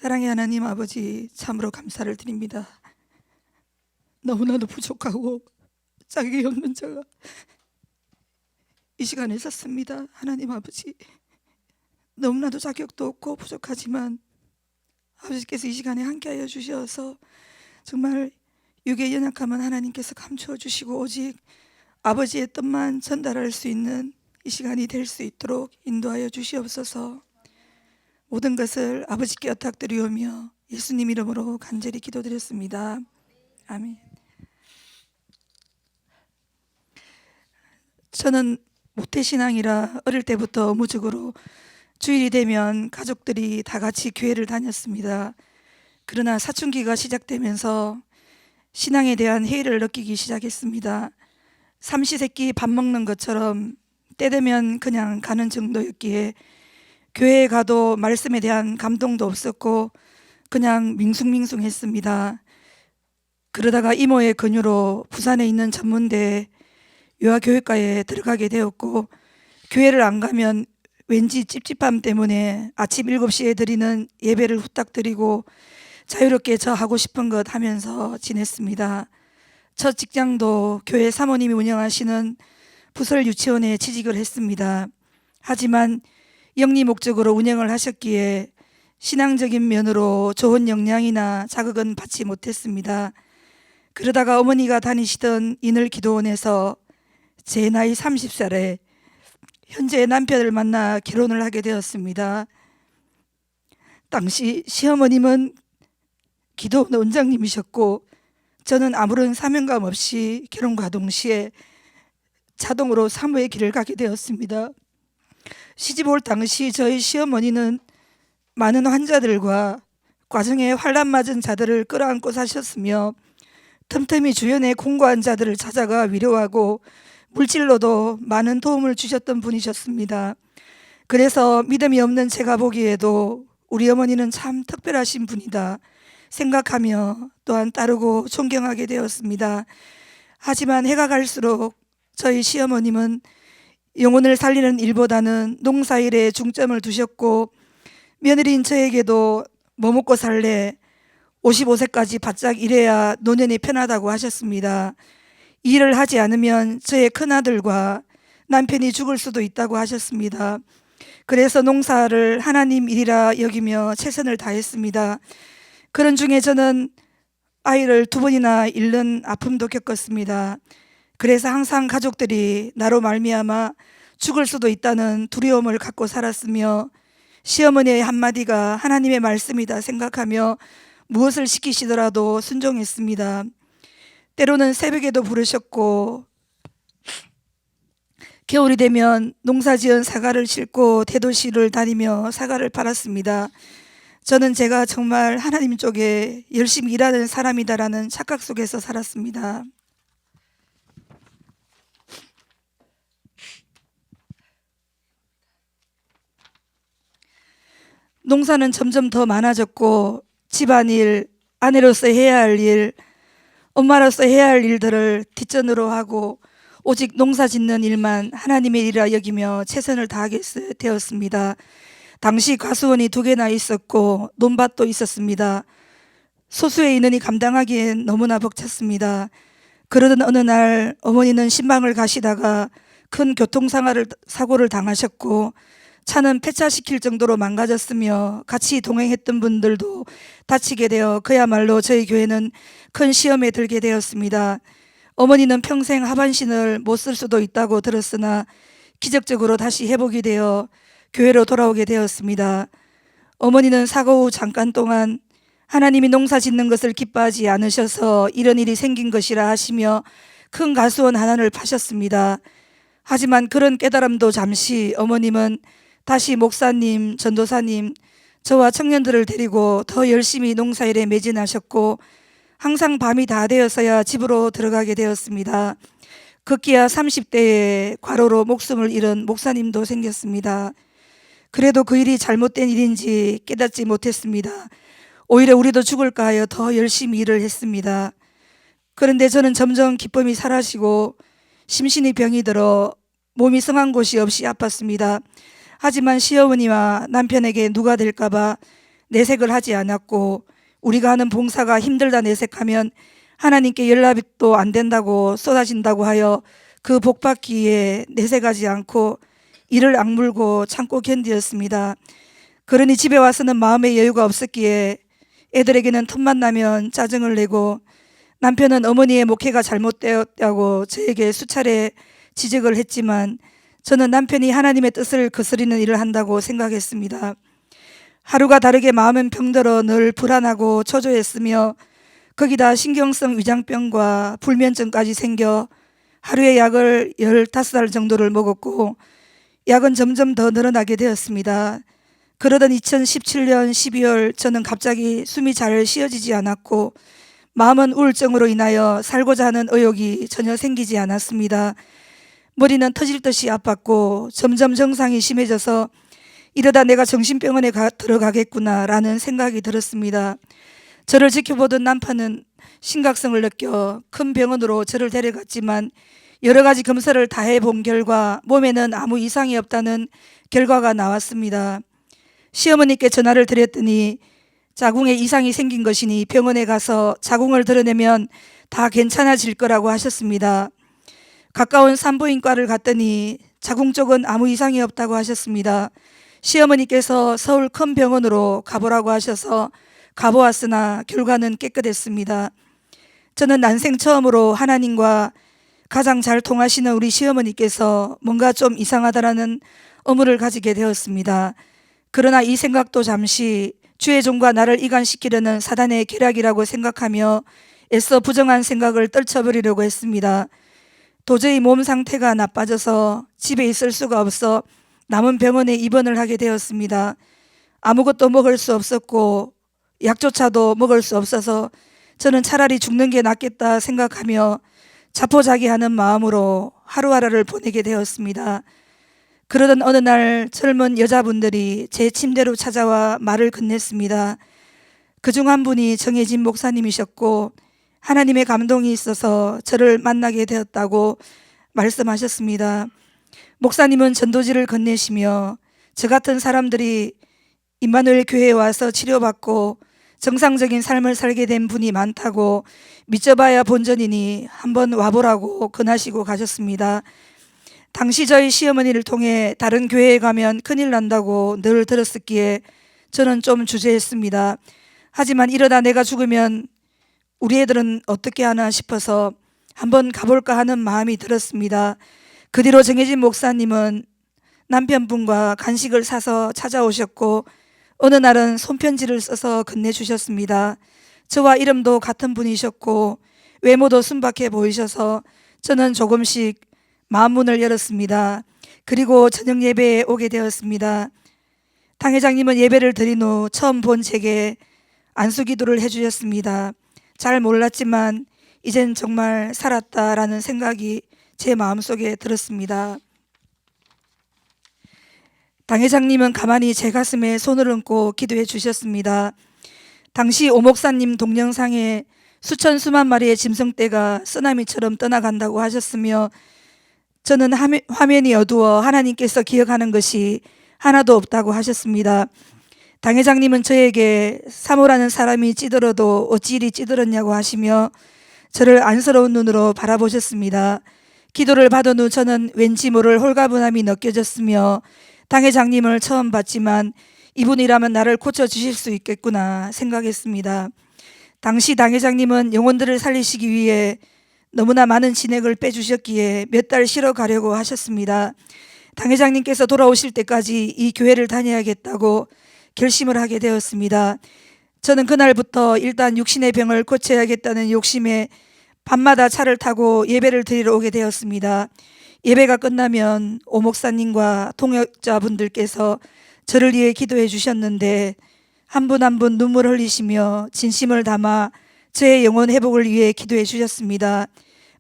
사랑의 하나님 아버지, 참으로 감사를 드립니다. 너무나도 부족하고 자격이 없는 자가 이 시간에 섰습니다. 하나님 아버지, 너무나도 자격도 없고 부족하지만 아버지께서 이 시간에 함께하여 주셔서 정말 육의 연약함은 하나님께서 감추어 주시고 오직 아버지의 뜻만 전달할 수 있는 이 시간이 될 수 있도록 인도하여 주시옵소서. 모든 것을 아버지께 의탁드리오며 예수님 이름으로 간절히 기도드렸습니다. 아멘. 저는 모태신앙이라 어릴 때부터 의무적으로 주일이 되면 가족들이 다 같이 교회를 다녔습니다. 그러나 사춘기가 시작되면서 신앙에 대한 해이를 느끼기 시작했습니다. 삼시세끼 밥 먹는 것처럼 때 되면 그냥 가는 정도였기에 교회에 가도 말씀에 대한 감동도 없었고 그냥 밍숭밍숭했습니다. 그러다가 이모의 권유로 부산에 있는 전문대 유아교육과에 들어가게 되었고, 교회를 안 가면 왠지 찝찝함 때문에 아침 7시에 드리는 예배를 후딱 드리고 자유롭게 저 하고 싶은 것 하면서 지냈습니다. 첫 직장도 교회 사모님이 운영하시는 부설 유치원에 취직을 했습니다. 하지만 영리 목적으로 운영을 하셨기에 신앙적인 면으로 좋은 영향이나 자극은 받지 못했습니다. 그러다가 어머니가 다니시던 이늘 기도원에서 제 나이 30살에 현재 남편을 만나 결혼을 하게 되었습니다. 당시 시어머님은 기도원 원장님이셨고 저는 아무런 사명감 없이 결혼과 동시에 자동으로 사모의 길을 가게 되었습니다. 시집 올 당시 저희 시어머니는 많은 환자들과 과정에 환란 맞은 자들을 끌어안고 사셨으며 틈틈이 주변의 공고한 자들을 찾아가 위로하고 물질로도 많은 도움을 주셨던 분이셨습니다. 그래서 믿음이 없는 제가 보기에도 우리 어머니는 참 특별하신 분이다 생각하며 또한 따르고 존경하게 되었습니다. 하지만 해가 갈수록 저희 시어머님은 영혼을 살리는 일보다는 농사일에 중점을 두셨고 며느리인 저에게도 뭐 먹고 살래? 55세까지 바짝 일해야 노년이 편하다고 하셨습니다. 일을 하지 않으면 저의 큰아들과 남편이 죽을 수도 있다고 하셨습니다. 그래서 농사를 하나님 일이라 여기며 최선을 다했습니다. 그런 중에 저는 아이를 2번이나 잃는 아픔도 겪었습니다. 그래서 항상 가족들이 나로 말미암아 죽을 수도 있다는 두려움을 갖고 살았으며 시어머니의 한마디가 하나님의 말씀이다 생각하며 무엇을 시키시더라도 순종했습니다. 때로는 새벽에도 부르셨고 겨울이 되면 농사지은 사과를 싣고 대도시를 다니며 사과를 팔았습니다. 저는 제가 정말 하나님 쪽에 열심히 일하는 사람이다라는 착각 속에서 살았습니다. 농사는 점점 더 많아졌고 집안일, 아내로서 해야 할 일, 엄마로서 해야 할 일들을 뒷전으로 하고 오직 농사 짓는 일만 하나님의 일이라 여기며 최선을 다하게 되었습니다. 당시 과수원이 2개나 있었고 논밭도 있었습니다. 소수의 인원이 감당하기엔 너무나 벅찼습니다. 그러던 어느 날 어머니는 신방을 가시다가 큰 교통사고를 당하셨고 차는 폐차시킬 정도로 망가졌으며 같이 동행했던 분들도 다치게 되어 그야말로 저희 교회는 큰 시험에 들게 되었습니다. 어머니는 평생 하반신을 못 쓸 수도 있다고 들었으나 기적적으로 다시 회복이 되어 교회로 돌아오게 되었습니다. 어머니는 사고 후 잠깐 동안 하나님이 농사 짓는 것을 기뻐하지 않으셔서 이런 일이 생긴 것이라 하시며 큰 가수원 하나를 파셨습니다. 하지만 그런 깨달음도 잠시 어머님은 다시 목사님, 전도사님, 저와 청년들을 데리고 더 열심히 농사일에 매진하셨고 항상 밤이 다 되어서야 집으로 들어가게 되었습니다. 급기야 30대에 과로로 목숨을 잃은 목사님도 생겼습니다. 그래도 그 일이 잘못된 일인지 깨닫지 못했습니다. 오히려 우리도 죽을까 하여 더 열심히 일을 했습니다. 그런데 저는 점점 기쁨이 사라지고 심신이 병이 들어 몸이 성한 곳이 없이 아팠습니다. 하지만 시어머니와 남편에게 누가 될까봐 내색을 하지 않았고, 우리가 하는 봉사가 힘들다 내색하면 하나님께 연락도 안 된다고 쏟아진다고 하여 그 복받기에 내색하지 않고 이를 악물고 참고 견디었습니다. 그러니 집에 와서는 마음의 여유가 없었기에 애들에게는 틈만 나면 짜증을 내고, 남편은 어머니의 목회가 잘못되었다고 저에게 수차례 지적을 했지만 저는 남편이 하나님의 뜻을 거스리는 일을 한다고 생각했습니다. 하루가 다르게 마음은 병들어 늘 불안하고 초조했으며, 거기다 신경성 위장병과 불면증까지 생겨 하루에 약을 15알 정도를 먹었고, 약은 점점 더 늘어나게 되었습니다. 그러던 2017년 12월 저는 갑자기 숨이 잘 쉬어지지 않았고, 마음은 우울증으로 인하여 살고자 하는 의욕이 전혀 생기지 않았습니다. 머리는 터질 듯이 아팠고 점점 증상이 심해져서 이러다 내가 정신병원에 들어가겠구나 라는 생각이 들었습니다. 저를 지켜보던 남편은 심각성을 느껴 큰 병원으로 저를 데려갔지만 여러 가지 검사를 다 해본 결과 몸에는 아무 이상이 없다는 결과가 나왔습니다. 시어머니께 전화를 드렸더니 자궁에 이상이 생긴 것이니 병원에 가서 자궁을 드러내면 다 괜찮아질 거라고 하셨습니다. 가까운 산부인과를 갔더니 자궁 쪽은 아무 이상이 없다고 하셨습니다. 시어머니께서 서울 큰 병원으로 가보라고 하셔서 가보았으나 결과는 깨끗했습니다. 저는 난생 처음으로 하나님과 가장 잘 통하시는 우리 시어머니께서 뭔가 좀 이상하다라는 의문을 가지게 되었습니다. 그러나 이 생각도 잠시 주의 종과 나를 이간시키려는 사단의 계략이라고 생각하며 애써 부정한 생각을 떨쳐버리려고 했습니다. 도저히 몸 상태가 나빠져서 집에 있을 수가 없어 남은 병원에 입원을 하게 되었습니다. 아무것도 먹을 수 없었고 약조차도 먹을 수 없어서 저는 차라리 죽는 게 낫겠다 생각하며 자포자기하는 마음으로 하루하루를 보내게 되었습니다. 그러던 어느 날 젊은 여자분들이 제 침대로 찾아와 말을 건넸습니다. 그중 한 분이 정혜진 목사님이셨고 하나님의 감동이 있어서 저를 만나게 되었다고 말씀하셨습니다. 목사님은 전도지를 건네시며 저 같은 사람들이 임마누엘 교회에 와서 치료받고 정상적인 삶을 살게 된 분이 많다고 믿져봐야 본전이니 한번 와보라고 권하시고 가셨습니다. 당시 저희 시어머니를 통해 다른 교회에 가면 큰일 난다고 늘 들었었기에 저는 좀 주저했습니다. 하지만 이러다 내가 죽으면 우리 애들은 어떻게 하나 싶어서 한번 가볼까 하는 마음이 들었습니다. 그 뒤로 정혜진 목사님은 남편분과 간식을 사서 찾아오셨고 어느 날은 손편지를 써서 건네주셨습니다. 저와 이름도 같은 분이셨고 외모도 순박해 보이셔서 저는 조금씩 마음문을 열었습니다. 그리고 저녁 예배에 오게 되었습니다. 당 회장님은 예배를 드린 후 처음 본 제게 안수기도를 해주셨습니다. 잘 몰랐지만 이젠 정말 살았다라는 생각이 제 마음속에 들었습니다. 당 회장님은 가만히 제 가슴에 손을 얹고 기도해 주셨습니다. 당시 오 목사님 동영상에 수천 수만 마리의 짐승떼가 쓰나미처럼 떠나간다고 하셨으며 저는 화면이 어두워 하나님께서 기억하는 것이 하나도 없다고 하셨습니다. 당 회장님은 저에게 사모라는 사람이 찌들어도 어찌 이리 찌들었냐고 하시며 저를 안쓰러운 눈으로 바라보셨습니다. 기도를 받은 후 저는 왠지 모를 홀가분함이 느껴졌으며 당 회장님을 처음 봤지만 이분이라면 나를 고쳐주실 수 있겠구나 생각했습니다. 당시 당 회장님은 영혼들을 살리시기 위해 너무나 많은 진액을 빼주셨기에 몇 달 쉬러 가려고 하셨습니다. 당 회장님께서 돌아오실 때까지 이 교회를 다녀야겠다고 결심을 하게 되었습니다. 저는 그날부터 일단 육신의 병을 고쳐야겠다는 욕심에 밤마다 차를 타고 예배를 드리러 오게 되었습니다. 예배가 끝나면 오 목사님과 통역자분들께서 저를 위해 기도해 주셨는데 한 분 한 분 눈물 흘리시며 진심을 담아 저의 영혼 회복을 위해 기도해 주셨습니다.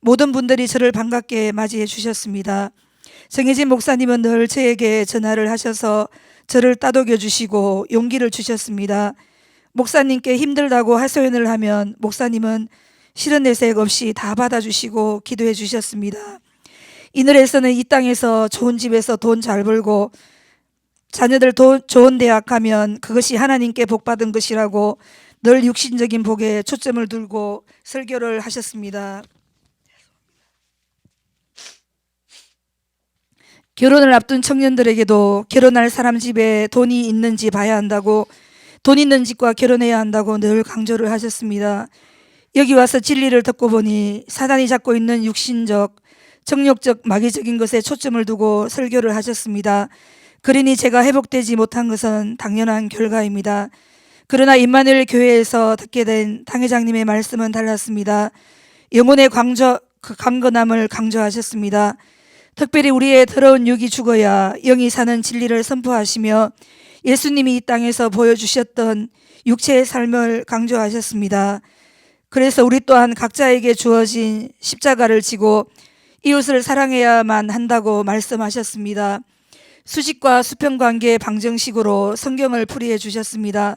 모든 분들이 저를 반갑게 맞이해 주셨습니다. 정혜진 목사님은 늘 저에게 전화를 하셔서 저를 따독여 주시고 용기를 주셨습니다. 목사님께 힘들다고 하소연을 하면 목사님은 싫은 내색 없이 다 받아주시고 기도해 주셨습니다. 이늘에서는 이 땅에서 좋은 집에서 돈 잘 벌고 자녀들 좋은 대학 가면 그것이 하나님께 복받은 것이라고 늘 육신적인 복에 초점을 두고 설교를 하셨습니다. 결혼을 앞둔 청년들에게도 결혼할 사람 집에 돈이 있는지 봐야 한다고, 돈 있는 집과 결혼해야 한다고 늘 강조를 하셨습니다. 여기 와서 진리를 듣고 보니 사단이 잡고 있는 육신적, 정욕적, 마귀적인 것에 초점을 두고 설교를 하셨습니다. 그러니 제가 회복되지 못한 것은 당연한 결과입니다. 그러나 임마누엘 교회에서 듣게 된 당회장님의 말씀은 달랐습니다. 영혼의 강건함을 강조하셨습니다. 특별히 우리의 더러운 육이 죽어야 영이 사는 진리를 선포하시며 예수님이 이 땅에서 보여주셨던 육체의 삶을 강조하셨습니다. 그래서 우리 또한 각자에게 주어진 십자가를 지고 이웃을 사랑해야만 한다고 말씀하셨습니다. 수식과 수평관계 방정식으로 성경을 풀이해 주셨습니다.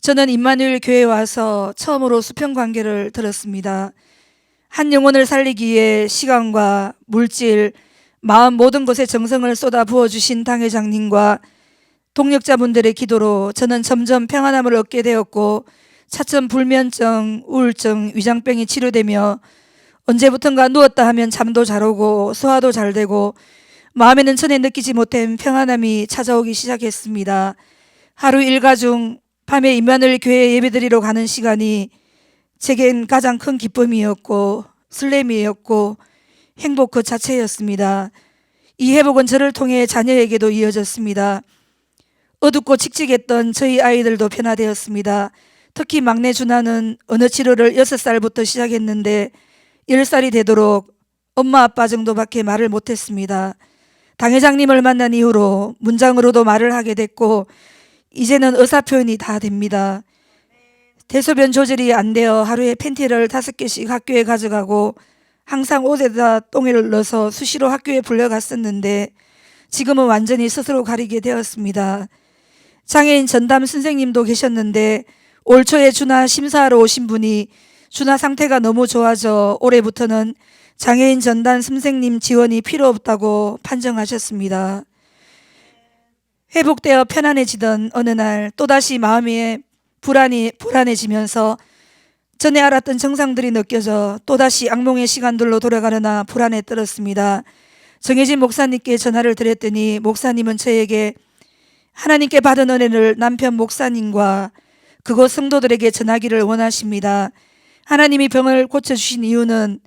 저는 임마누엘 교회에 와서 처음으로 수평관계를 들었습니다. 한 영혼을 살리기 위해 시간과 물질, 마음 모든 것에 정성을 쏟아 부어주신 당회장님과 동력자분들의 기도로 저는 점점 평안함을 얻게 되었고 차츰 불면증, 우울증, 위장병이 치료되며 언제부턴가 누웠다 하면 잠도 잘 오고 소화도 잘 되고 마음에는 전에 느끼지 못한 평안함이 찾아오기 시작했습니다. 하루 일과 중 밤에 임마누엘 교회 예배드리러 가는 시간이 제겐 가장 큰 기쁨이었고 설렘이었고 행복 그 자체였습니다. 이 회복은 저를 통해 자녀에게도 이어졌습니다. 어둡고 칙칙했던 저희 아이들도 변화되었습니다. 특히 막내 준하는 언어 치료를 6살부터 시작했는데 10살이 되도록 엄마 아빠 정도밖에 말을 못했습니다. 당회장님을 만난 이후로 문장으로도 말을 하게 됐고 이제는 의사표현이 다 됩니다. 대소변 조절이 안 되어 하루에 팬티를 5개씩 학교에 가져가고 항상 옷에다 똥을 넣어서 수시로 학교에 불려갔었는데 지금은 완전히 스스로 가리게 되었습니다. 장애인 전담 선생님도 계셨는데 올 초에 준하 심사하러 오신 분이 준하 상태가 너무 좋아져 올해부터는 장애인 전담 선생님 지원이 필요 없다고 판정하셨습니다. 회복되어 편안해지던 어느 날 또다시 마음이 불안해지면서 전에 알았던 증상들이 느껴져 또다시 악몽의 시간들로 돌아가려나 불안에 떨었습니다. 정혜진 목사님께 전화를 드렸더니 목사님은 저에게 하나님께 받은 은혜를 남편 목사님과 그곳 성도들에게 전하기를 원하십니다. 하나님이 병을 고쳐주신 이유는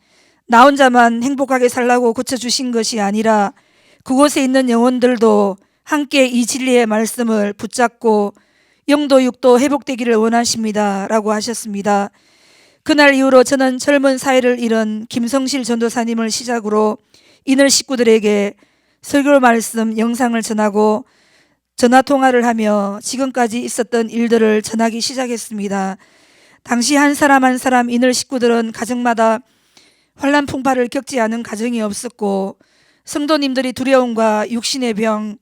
나 혼자만 행복하게 살라고 고쳐주신 것이 아니라 그곳에 있는 영혼들도 함께 이 진리의 말씀을 붙잡고 영도 육도 회복되기를 원하십니다 라고 하셨습니다. 그날 이후로 저는 젊은 사회를 잃은 김성실 전도사님을 시작으로 이늘 식구들에게 설교 말씀 영상을 전하고 전화통화를 하며 지금까지 있었던 일들을 전하기 시작했습니다. 당시 한 사람 한 사람 이늘 식구들은 가정마다 환난 풍파를 겪지 않은 가정이 없었고 성도님들이 두려움과 육신의 병,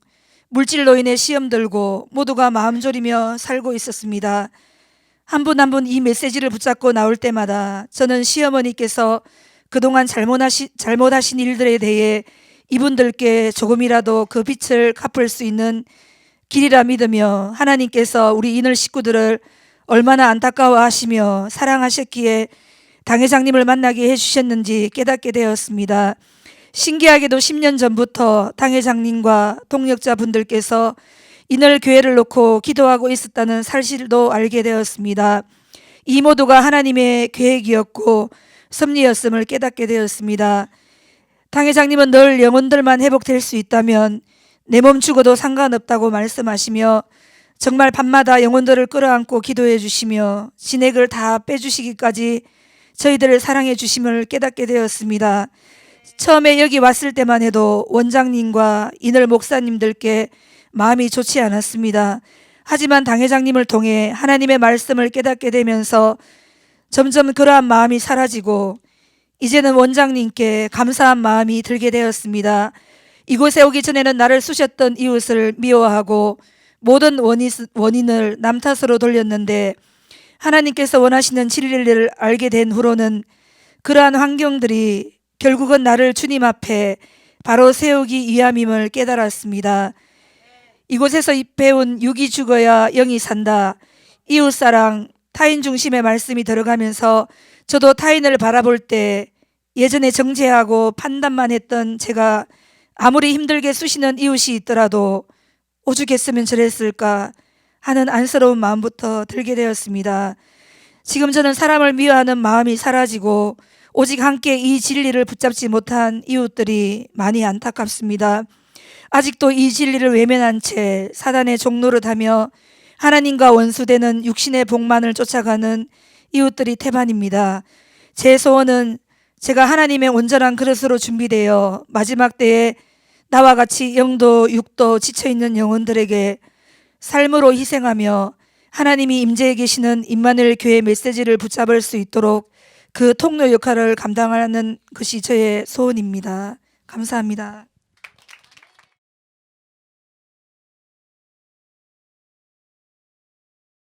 물질로 인해 시험 들고 모두가 마음 졸이며 살고 있었습니다. 한 분 한 분 이 메시지를 붙잡고 나올 때마다 저는 시어머니께서 그동안 잘못하신 일들에 대해 이분들께 조금이라도 그 빚을 갚을 수 있는 길이라 믿으며 하나님께서 우리 이늘 식구들을 얼마나 안타까워하시며 사랑하셨기에 당회장님을 만나게 해주셨는지 깨닫게 되었습니다. 신기하게도 10년 전부터 당회장님과 동력자분들께서 이늘 교회를 놓고 기도하고 있었다는 사실도 알게 되었습니다. 이 모두가 하나님의 계획이었고 섭리였음을 깨닫게 되었습니다. 당회장님은 늘 영혼들만 회복될 수 있다면 내 몸 죽어도 상관없다고 말씀하시며 정말 밤마다 영혼들을 끌어안고 기도해 주시며 진액을 다 빼주시기까지 저희들을 사랑해 주심을 깨닫게 되었습니다. 처음에 여기 왔을 때만 해도 원장님과 이늘 목사님들께 마음이 좋지 않았습니다. 하지만 당회장님을 통해 하나님의 말씀을 깨닫게 되면서 점점 그러한 마음이 사라지고 이제는 원장님께 감사한 마음이 들게 되었습니다. 이곳에 오기 전에는 나를 쑤셨던 이웃을 미워하고 모든 원인을 남 탓으로 돌렸는데 하나님께서 원하시는 진리를 알게 된 후로는 그러한 환경들이 결국은 나를 주님 앞에 바로 세우기 위함임을 깨달았습니다. 이곳에서 배운 육이 죽어야 영이 산다, 이웃사랑, 타인 중심의 말씀이 들어가면서 저도 타인을 바라볼 때 예전에 정죄하고 판단만 했던 제가 아무리 힘들게 쑤시는 이웃이 있더라도 오죽했으면 저랬을까 하는 안쓰러운 마음부터 들게 되었습니다. 지금 저는 사람을 미워하는 마음이 사라지고 오직 함께 이 진리를 붙잡지 못한 이웃들이 많이 안타깝습니다. 아직도 이 진리를 외면한 채 사단의 종노릇하며 하나님과 원수되는 육신의 복만을 쫓아가는 이웃들이 태반입니다. 제 소원은 제가 하나님의 온전한 그릇으로 준비되어 마지막 때에 나와 같이 영도 육도 지쳐있는 영혼들에게 삶으로 희생하며 하나님이 임재해 계시는 임마누엘 교회 메시지를 붙잡을 수 있도록 그 통로 역할을 감당하는 것이 저의 소원입니다. 감사합니다.